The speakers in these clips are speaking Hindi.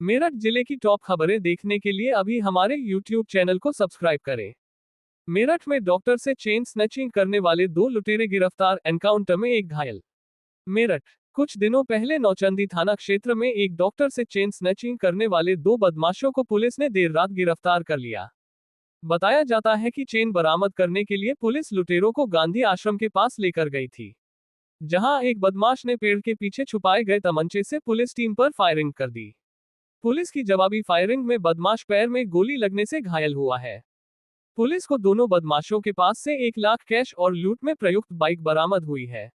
मेरठ जिले की टॉप खबरें देखने के लिए अभी हमारे YouTube चैनल को सब्सक्राइब करें। मेरठ में डॉक्टर से चेन स्नैचिंग करने वाले 2 लुटेरे गिरफ्तार, एनकाउंटर में एक घायल। मेरठ, कुछ दिनों पहले नौचंदी थाना क्षेत्र में एक डॉक्टर से चेन स्नैचिंग करने वाले 2 बदमाशों को पुलिस ने देर रात गिरफ्तार कर लिया। बताया जाता है कि चेन बरामद करने के लिए पुलिस लुटेरों को गांधी आश्रम के पास लेकर गई थी, जहां एक बदमाश ने पेड़ के पीछे छुपाए गए तमंचे से पुलिस टीम पर फायरिंग कर दी। पुलिस की जवाबी फायरिंग में बदमाश पैर में गोली लगने से घायल हुआ है। पुलिस को दोनों बदमाशों के पास से 1 लाख कैश और लूट में प्रयुक्त बाइक बरामद हुई है।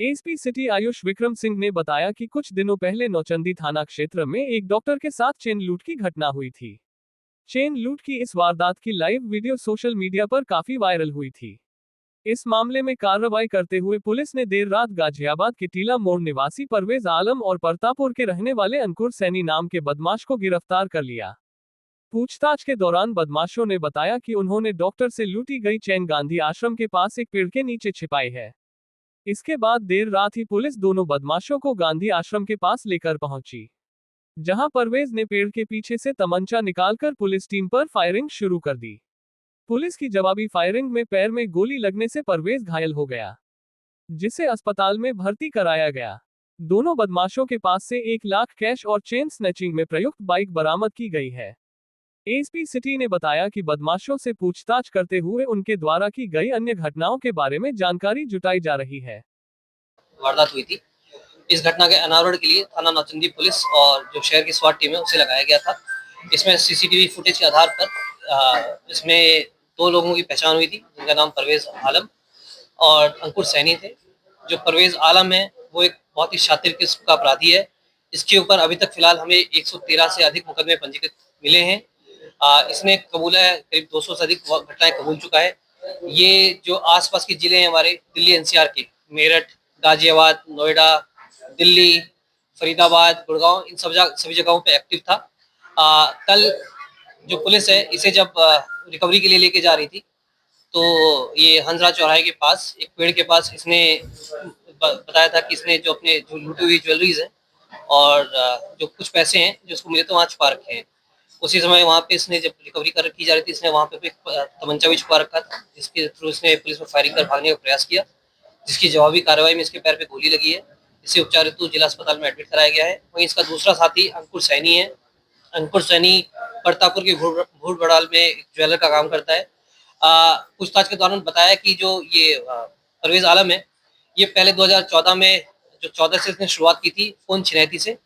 एसपी सिटी आयुष विक्रम सिंह ने बताया कि कुछ दिनों पहले नौचंदी थाना क्षेत्र में एक डॉक्टर के साथ चेन लूट की घटना हुई थी। चेन लूट की इस वारदात की लाइव वीडियो सोशल मीडिया पर काफी वायरल हुई थी। इस मामले में कार्रवाई करते हुए पुलिस ने देर रात गाजियाबाद के टीला मोड़ निवासी परवेज आलम और प्रतापुर के रहने वाले अंकुर सैनी नाम के बदमाश को गिरफ्तार कर लिया। पूछताछ के दौरान बदमाशों ने बताया कि उन्होंने डॉक्टर से लूटी गई चैन गांधी आश्रम के पास एक पेड़ के नीचे छिपाई है। इसके बाद देर रात ही पुलिस दोनों बदमाशों को गांधी आश्रम के पास लेकर पहुंची, जहां परवेज ने पेड़ के पीछे से तमंचा निकालकर पुलिस टीम पर फायरिंग शुरू कर दी। पुलिस की जवाबी फायरिंग में पैर में गोली लगने से परवेज घायल हो गया, जिसे अस्पताल में भर्ती कराया गया। दोनों बदमाशों के पास से 1 लाख कैश और चेन स्नैचिंग में प्रयुक्त बाइक बरामद की गई है। एसपी सिटी ने बताया कि बदमाशों से पूछताछ करते हुए उनके द्वारा की गई अन्य घटनाओं के बारे में जानकारी जुटाई जा रही है। वारदात हुई थी। इस घटना के अनावरण के लिए थाना नौचंदी पुलिस और जो शहर की स्वाट टीम है उसे लगाया गया था। इसमें सीसीटीवी फुटेज के आधार पर इसमें 2 लोगों की पहचान हुई थी, जिनका नाम परवेज आलम और अंकुर सैनी थे। जो परवेज आलम है वो एक बहुत ही शातिर किस्म का अपराधी है। इसके ऊपर अभी तक फिलहाल हमें 113 से अधिक मुकदमे पंजीकृत मिले हैं। इसने कबूला है, करीब 200 से अधिक घटनाएं कबूल चुका है। ये जो आसपास के जिले हैं हमारे दिल्ली एनसीआर के, मेरठ, गाजियाबाद, नोएडा, दिल्ली, फरीदाबाद, गुड़गांव, इन सभी जगहों पे एक्टिव था। कल जो पुलिस है इसे जब रिकवरी के लिए लेके जा रही थी, तो ये हंसराज चौराहे के पास एक पेड़ के पास इसने बताया था कि इसने जो अपने जो लूटी हुई ज्वेलरीज है और जो कुछ पैसे हैं जो उसको मिले तो वहाँ छुपा रखे हैं। उसी समय वहाँ पे इसने जब रिकवरी की जा रही थी, इसने वहाँ पे एक तमंचा भी छुपा रखा था, जिसके थ्रू इसने पुलिस में फायरिंग कर भागने का प्रयास किया, जिसकी जवाबी कार्रवाई में इसके पैर पे गोली लगी है। इसे उपचार हेतु जिला अस्पताल में एडमिट कराया गया है। वहीं इसका दूसरा साथी अंकुर सैनी है। अंकुर सैनी प्रतापुर के भूड़ बड़ाल में ज्वेलर का काम करता है। पूछताछ के दौरान बताया कि जो ये परवेज आलम है, ये पहले 2014 में जो 14 से इसने शुरुआत की थी फोन छिनैती से,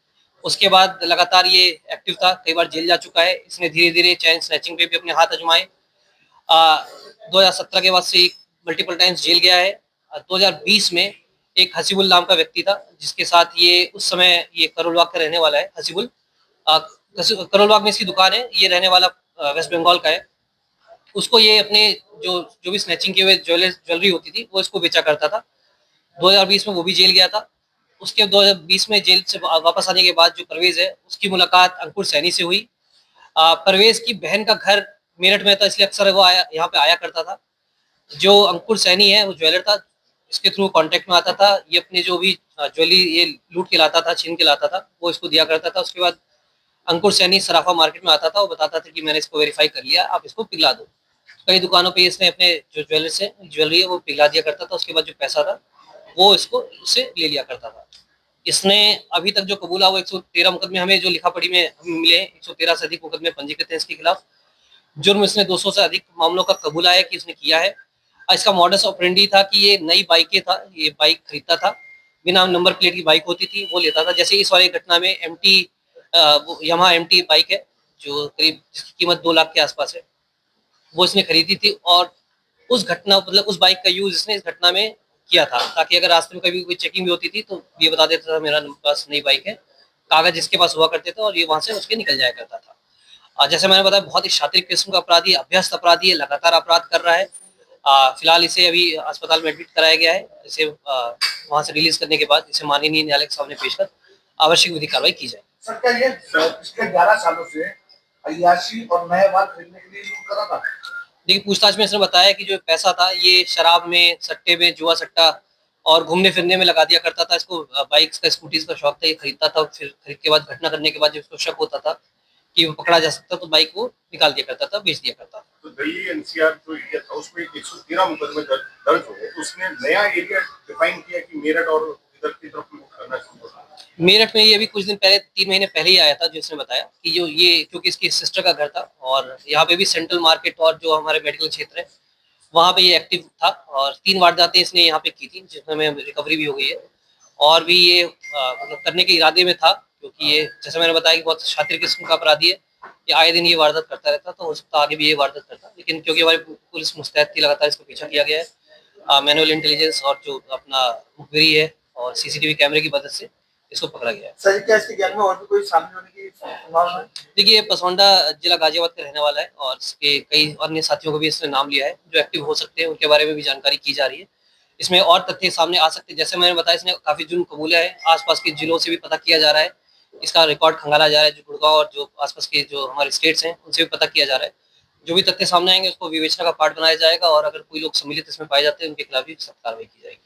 उसके बाद लगातार ये एक्टिव था, कई बार जेल जा चुका है। इसने धीरे धीरे चैन स्नैचिंग पे भी अपने हाथ आजमाए। 2017 के बाद से मल्टीपल टाइम्स जेल गया है। 2020 में एक हसीबुल नाम का व्यक्ति था, जिसके साथ ये उस समय ये करोलबाग का रहने वाला है। हसीबुल करोलबाग में इसकी दुकान है। ये रहने वाला वेस्ट बंगाल का है। उसको ये अपने जो जो भी स्नैचिंग की हुई ज्वेलरी होती थी वो इसको बेचा करता था। 2020 में वो भी जेल गया था। उसके 2020 में जेल से वापस आने के बाद जो परवेज है उसकी मुलाकात अंकुर सैनी से हुई। परवेज की बहन का घर मेरठ में था, इसलिए अक्सर वो यहाँ पे आया करता था। जो अंकुर सैनी है वो ज्वेलर था, इसके थ्रू कांटेक्ट में आता था। ये अपने जो भी ज्वेलरी ये लूट के लाता था, छीन के लाता था, वो इसको दिया करता था। उसके बाद अंकुर सैनी सराफा मार्केट में आता था, वो बताता था कि मैंने इसको वेरीफाई कर लिया, आप इसको पिघला दो। कई दुकानों पे इसने अपने जो ज्वेलरी है वो पिघला दिया करता था। उसके बाद जो पैसा था वो इसको उससे ले लिया करता था। इसने अभी तक जो कबूला वो 113 मुकदमे हमें जो लिखा पढ़ी में हमें मिले हैं। 113 से अधिक मुकदमे पंजीकृत हैं इसके खिलाफ। जुर्म इसने 200 से अधिक मामलों का कबूला है कि इसने किया है। इसका मॉडस ऑपरेंडी था कि ये नई बाइकें था, ये बाइक खरीदता था, बिना नंबर प्लेट की बाइक होती थी वो लेता था। जैसे इस वाली घटना में एमटी यामाहा एमटी बाइक है, जो करीब जिसकी कीमत 2 लाख के आसपास है, वो इसने खरीदी थी। और उस घटना मतलब उस बाइक का यूज इसने इस घटना में किया था, ताकि अगर रास्ते में कभी कोई चेकिंग भी होती थी तो ये बता देता था मेरा पास नई बाइक है, कागज इसके पास हुआ करते थे और ये वहां से उसके निकल जाया करता था। जैसे मैंने बताया, बहुत ही शातिर किस्म का अपराधी, अभ्यस्त अपराधी है, लगातार अपराध कर रहा है। फिलहाल इसे अभी अस्पताल में एडमिट कराया गया है। इसे वहां से रिलीज करने के बाद इसे माननीय न्यायालय के सामने पेश कर आवश्यक विधिक कार्रवाई की जाए। सर, क्या ये पिछले 11 सालों से अय्याशी और नए वाहन खरीदने के लिए यूज कर रहा था? देखिए, पूछताछ में इसने बताया कि जो पैसा था ये शराब में, सट्टे में, जुआ सट्टा और घूमने फिरने में लगा दिया करता था इसको। बाइक्स का, स्कूटीज का शौक था, ये खरीदता था, फिर खरीद के बाद घटना करने के बाद जब उसको शक होता था कि वो पकड़ा जा सकता, तो बाइक वो निकाल दिया करता था, बेच दिया करता था। तो दिल्ली एनसीआर जो एरिया था उसमें 113 मुकदमे दर्ज हुए, तो उसने नया एरिया डिफाइन किया कि मेरठ और इधर की तरफ लोग करना शुरू कर। मेरठ में ये अभी कुछ दिन पहले, 3 महीने पहले ही आया था, जो इसने बताया कि जो ये, क्योंकि इसकी सिस्टर का घर था और यहाँ पे भी सेंट्रल मार्केट और जो हमारे मेडिकल क्षेत्र है वहाँ पे ये एक्टिव था, और 3 वारदातें इसने यहाँ पे की थी, जिसमें रिकवरी भी हो गई है। और भी ये मतलब करने के इरादे में था, क्योंकि ये, जैसे मैंने बताया कि बहुत शातिर किस्म का अपराधी है, ये आए दिन ये वारदात करता रहता, तो हो सकता है आगे भी ये वारदात करता, लेकिन क्योंकि हमारी पुलिस मुस्तैद थी, लगातार इसको पीछा किया गया है, मैनुअल इंटेलिजेंस और जो अपना मुखबिरी है और सीसीटीवी कैमरे की मदद से इसको पकड़ा गया है। सर क्या इसके गैंग में और भी कोई शामिल होने की संभावना है? देखिए, ये पसौंडा जिला गाजियाबाद का रहने वाला है और इसके कई अन्य साथियों को भी इसने नाम लिया है जो एक्टिव हो सकते हैं, उनके बारे में भी जानकारी की जा रही है। इसमें और तथ्य सामने आ सकते हैं, जैसे मैंने बताया इसने काफी जुर्म कबूला है, आसपास के जिलों से भी पता किया जा रहा है, इसका रिकॉर्ड खंगाला जा रहा है, जो गुड़गांव और जो आसपास के जो हमारे स्टेट्स हैं उनसे भी पता किया जा रहा है। जो भी तथ्य सामने आएंगे उसको विवेचना का पार्ट बनाया जाएगा, और अगर कोई लोग सम्मिलित इसमें पाए जाते हैं उनके खिलाफ भी सख्त कार्रवाई की जाएगी।